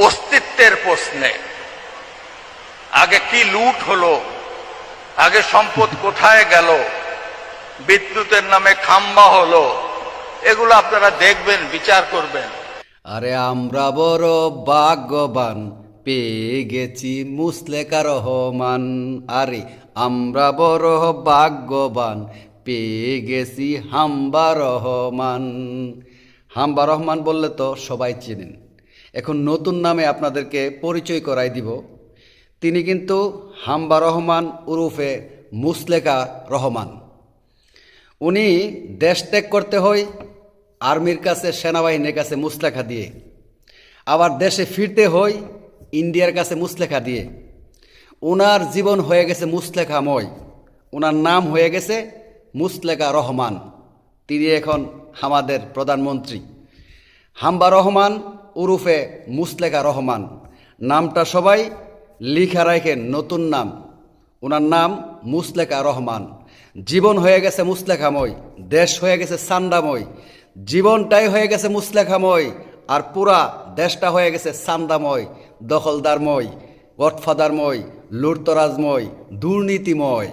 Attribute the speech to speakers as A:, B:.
A: অস্তিত্বের প্রশ্নে। আগে কি লুট হলো, আগে সম্পদ কোথায় গেল, বিদ্যুতের নামে খাম্বা হলো, এগুলো আপনারা দেখবেন, বিচার করবেন।
B: আরে আমরা বড় ভাগ্যবান, পেয়ে গেছি মুসলেকা রহমান। আরে আমরা বড় ভাগ্যবান, পেয়ে গেছি হাম্বা রহমান। হাম্বা রহমান বললে তো সবাই চেনেন। এখন নতুন নামে আপনাদেরকে পরিচয় করাই দিব। তিনি কিন্তু হাম্বা রহমান উরুফে মুসলেকা রহমান। উনি দেশ ত্যাগ করতে হয় আর্মির কাছে, সেনাবাহিনীর কাছে মুসলেখা দিয়ে, আবার দেশে ফিরতে হয় ইন্ডিয়ার কাছে মুসলেখা দিয়ে। ওনার জীবন হয়ে গেছে মুসলেখাময়, ওনার নাম হয়ে গেছে মুসলেকা রহমান। তিনি এখন আমাদের প্রধানমন্ত্রী। হাম্বা রহমান উরুফে মুসলেকা রহমান নামটা সবাই লিখা রাখেন, নতুন নাম। ওনার নাম মুসলেকা রহমান। জীবন হয়ে গেছে মুসলেখাময়, দেশ হয়ে গেছে সান্দাময়। জীবনটাই হয়ে গেছে মুসলেখাময়, আর পুরা দেশটা হয়ে গেছে সান্দাময়, দখলদারময়, গডফাদারময়, লুটতরাজময়, দুর্নীতিময়।